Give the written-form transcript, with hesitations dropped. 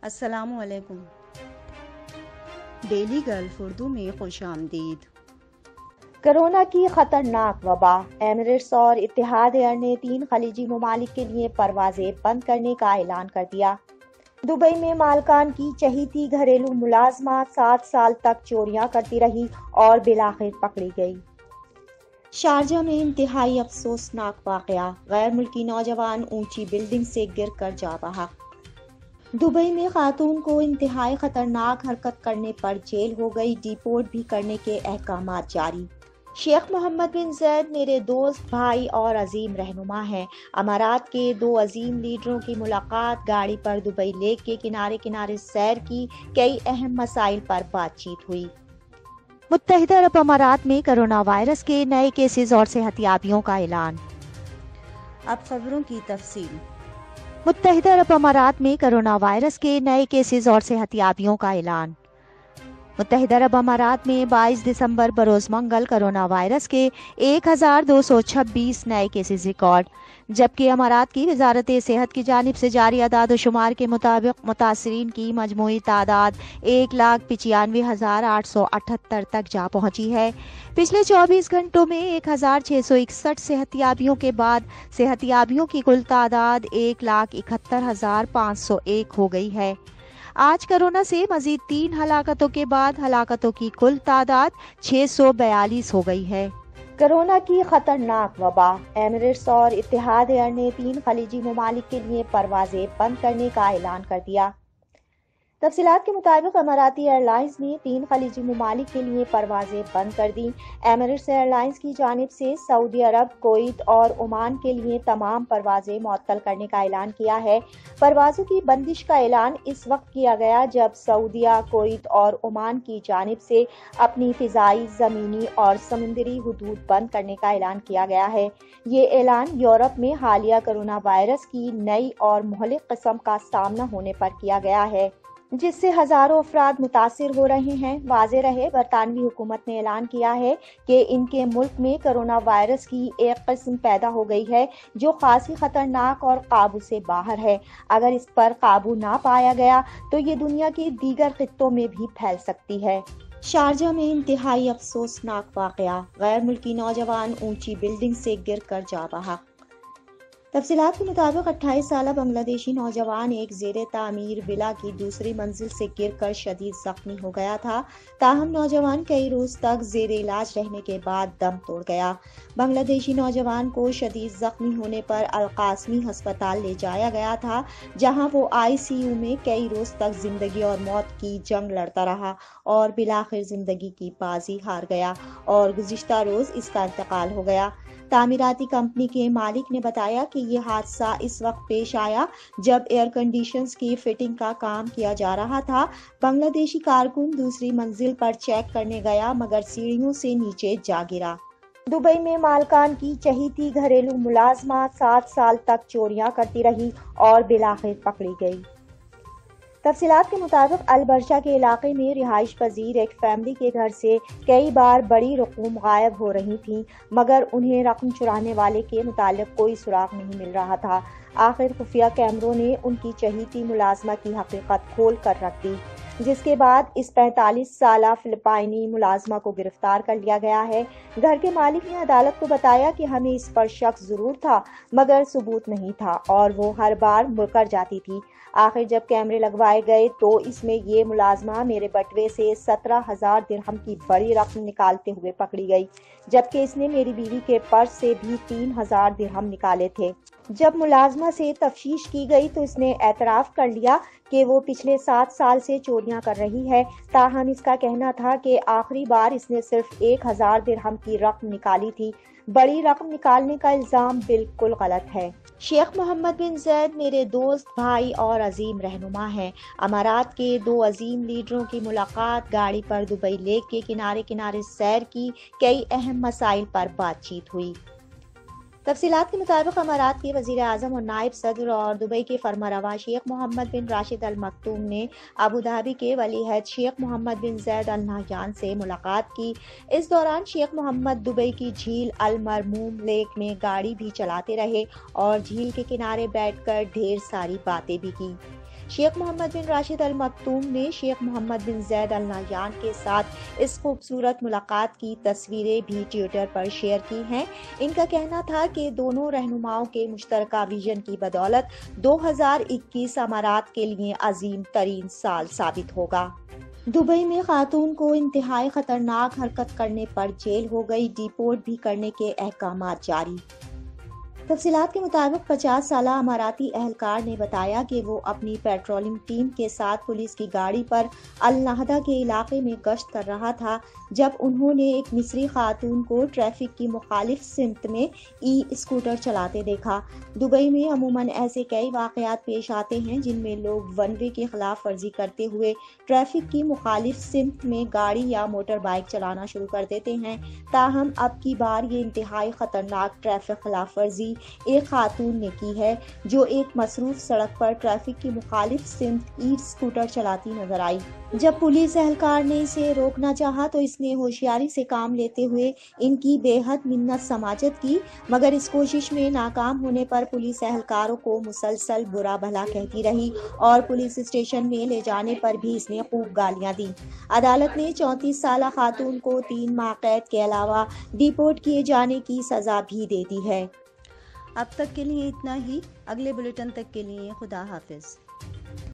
السلام علیکم۔ Daily golf Urdu میں خوش آمدید۔ کورونا کی خطرناک وبا، ایمریٹس اور اتحاد ایئر نے 3 خلیجی ممالک کے لیے پروازیں بند کرنے کا اعلان کر دیا۔ دبئی میں مالکان کی چہیتی گھریلو ملازمہ 7 سال تک چوریاں کرتی رہی اور بالآخر پکڑی گئی۔ شارجہ میں انتہائی افسوسناک واقعہ، غیر ملکی نوجوان اونچی بلڈنگ سے گر کر جاں بحق۔ دبئی میں خاتون کو انتہائی خطرناک حرکت کرنے پر جیل ہو گئی، ڈی پورٹ بھی کرنے کے احکامات جاری۔ شیخ محمد بن زید میرے دوست، بھائی اور عظیم رہنما ہیں۔ امارات کے 2 عظیم لیڈروں کی ملاقات، گاڑی پر دبئی لیک کے کنارے کنارے سیر کی، کئی اہم مسائل پر بات چیت ہوئی۔ متحدہ عرب امارات میں کرونا وائرس کے نئے کیسز اور صحتیابیوں کا اعلان۔ اب خبروں کی تفصیل۔ متحدہ عرب امارات میں کرونا وائرس کے نئے کیسز اور صحتیابیوں کا اعلان۔ متحدہ عرب امارات میں 22 دسمبر بروز منگل کرونا وائرس کے 1226 نئے کیسز ریکارڈ، جبکہ امارات کی وزارت صحت کی جانب سے جاری اعداد و شمار کے مطابق متاثرین کی مجموعی تعداد 1,95,878 تک جا پہنچی ہے۔ پچھلے 24 گھنٹوں میں 1,661 صحتیابیوں کے بعد صحتیابیوں کی کل تعداد 1,71,501 ہو گئی ہے۔ آج کرونا سے مزید 3 ہلاکتوں کے بعد ہلاکتوں کی کل تعداد 642 ہو گئی ہے۔ کورونا کی خطرناک وبا، ایمریٹس اور اتحاد ایئر نے 3 خلیجی ممالک کے لیے پروازیں بند کرنے کا اعلان کر دیا۔ تفصیلات کے مطابق اماراتی ایئر لائنز نے 3 خلیجی ممالک کے لیے پروازیں بند کر دیں۔ ایمریٹس ایئر لائنز کی جانب سے سعودی عرب، کویت اور عمان کے لیے تمام پروازیں معطل کرنے کا اعلان کیا ہے۔ پروازوں کی بندش کا اعلان اس وقت کیا گیا جب سعودیہ، کویت اور عمان کی جانب سے اپنی فضائی، زمینی اور سمندری حدود بند کرنے کا اعلان کیا گیا ہے۔ یہ اعلان یورپ میں حالیہ کرونا وائرس کی نئی اور مہلک قسم کا سامنا ہونے پر کیا گیا ہے، جس سے ہزاروں افراد متاثر ہو رہے ہیں۔ واضح رہے، برطانوی حکومت نے اعلان کیا ہے کہ ان کے ملک میں کرونا وائرس کی ایک قسم پیدا ہو گئی ہے جو خاصی خطرناک اور قابو سے باہر ہے۔ اگر اس پر قابو نہ پایا گیا تو یہ دنیا کے دیگر خطوں میں بھی پھیل سکتی ہے۔ شارجہ میں انتہائی افسوسناک واقعہ، غیر ملکی نوجوان اونچی بلڈنگ سے گر کر جاں بحق۔ تفصیلات کے مطابق 28 سالہ بنگلہ دیشی نوجوان ایک زیر تعمیر ولا کی دوسری منزل سے گر کر شدید زخمی ہو گیا تھا، تاہم نوجوان کئی روز تک زیر علاج رہنے کے بعد دم توڑ گیا۔ بنگلہ دیشی نوجوان کو شدید زخمی ہونے پر القاسمی ہسپتال لے جایا گیا تھا، جہاں وہ ICU میں کئی روز تک زندگی اور موت کی جنگ لڑتا رہا اور بالآخر زندگی کی بازی ہار گیا اور گزشتہ روز اس کا انتقال ہو گیا۔ تعمیراتی کمپنی کے مالک نے بتایا کہ یہ حادثہ اس وقت پیش آیا جب ایئر کنڈیشنز کی فٹنگ کا کام کیا جا رہا تھا۔ بنگلہ دیشی کارکن دوسری منزل پر چیک کرنے گیا مگر سیڑھیوں سے نیچے جا گرا۔ دبئی میں مالکان کی چہیتی گھریلو ملازمہ 7 سال تک چوریاں کرتی رہی اور بالآخر پکڑی گئی۔ تفصیلات کے مطابق البرشہ کے علاقے میں رہائش پذیر ایک فیملی کے گھر سے کئی بار بڑی رقوم غائب ہو رہی تھیں، مگر انہیں رقم چرانے والے کے متعلق کوئی سراغ نہیں مل رہا تھا۔ آخر خفیہ کیمروں نے ان کی چہیتی ملازمہ کی حقیقت کھول کر رکھ دی، جس کے بعد اس 45 سالہ فلپائنی ملازمہ کو گرفتار کر لیا گیا ہے۔ گھر کے مالک نے عدالت کو بتایا کہ ہمیں اس پر شک ضرور تھا مگر ثبوت نہیں تھا اور وہ ہر بار مڑ کر جاتی تھی۔ آخر جب کیمرے لگوائے گئے تو اس میں یہ ملازمہ میرے بٹوے سے 17,000 درہم کی بڑی رقم نکالتے ہوئے پکڑی گئی، جبکہ اس نے میری بیوی کے پرس سے بھی 3,000 درہم نکالے تھے۔ جب ملازمہ سے تفتیش کی گئی تو اس نے اعتراف کر لیا کہ وہ پچھلے 7 سال سے چوریاں کر رہی ہے، تاہم اس کا کہنا تھا کہ آخری بار اس نے صرف 1,000 درہم کی رقم نکالی تھی۔ بڑی رقم نکالنے کا الزام بالکل غلط ہے۔ شیخ محمد بن زید میرے دوست، بھائی اور عظیم رہنما ہیں۔ امارات کے 2 عظیم لیڈروں کی ملاقات، گاڑی پر دبئی لیک کے کنارے کنارے سیر کی، کئی اہم مسائل پر بات چیت ہوئی۔ تفصیلات کے مطابق امارات کے وزیر اعظم اور نائب صدر اور دبئی کے فرمانروا شیخ محمد بن راشد ال مکتوم نے ابوظہبی کے ولی عہد شیخ محمد بن زید ال نہیان سے ملاقات کی۔ اس دوران شیخ محمد دبئی کی جھیل المرموم لیک میں گاڑی بھی چلاتے رہے اور جھیل کے کنارے بیٹھ کر ڈھیر ساری باتیں بھی کی۔ شیخ محمد بن راشد ال مکتوم نے شیخ محمد بن زید ال نہیان کے ساتھ اس خوبصورت ملاقات کی تصویریں بھی ٹویٹر پر شیئر کی ہیں۔ ان کا کہنا تھا کہ دونوں رہنماؤں کے مشترکہ ویژن کی بدولت 2021 امارات کے لیے عظیم ترین سال ثابت ہوگا۔ دبئی میں خاتون کو انتہائی خطرناک حرکت کرنے پر جیل ہو گئی، ڈی پورٹ بھی کرنے کے احکامات جاری۔ تفصیلات کے مطابق 50 سالہ اماراتی اہلکار نے بتایا کہ وہ اپنی پیٹرولنگ ٹیم کے ساتھ پولیس کی گاڑی پر النہدہ کے علاقے میں گشت کر رہا تھا جب انہوں نے ایک مصری خاتون کو ٹریفک کی مخالف سمت میں ای اسکوٹر چلاتے دیکھا۔ دبئی میں عموماً ایسے کئی واقعات پیش آتے ہیں جن میں لوگ ون وے کی خلاف ورزی کرتے ہوئے ٹریفک کی مخالف سمت میں گاڑی یا موٹر بائیک چلانا شروع کر دیتے ہیں، تاہم اب کی بار یہ انتہائی خطرناک ٹریفک خلاف ورزی ایک خاتون نے کی ہے جو ایک مصروف سڑک پر ٹریفک کی مخالف سمت ای اسکوٹر چلاتی نظر آئی۔ جب پولیس اہلکار نے اسے روکنا چاہا تو اس نے ہوشیاری سے کام لیتے ہوئے ان کی بے حد منت سماجت کی، مگر اس کوشش میں ناکام ہونے پر پولیس اہلکاروں کو مسلسل برا بھلا کہتی رہی اور پولیس اسٹیشن میں لے جانے پر بھی اس نے خوب گالیاں دیں۔ عدالت نے 34 سالہ خاتون کو 3 ماہ قید کے علاوہ ڈی پورٹ کیے جانے کی سزا بھی دے دی ہے۔ اب تک کے لیے اتنا ہی، اگلے بلیٹن تک کے لیے خدا حافظ۔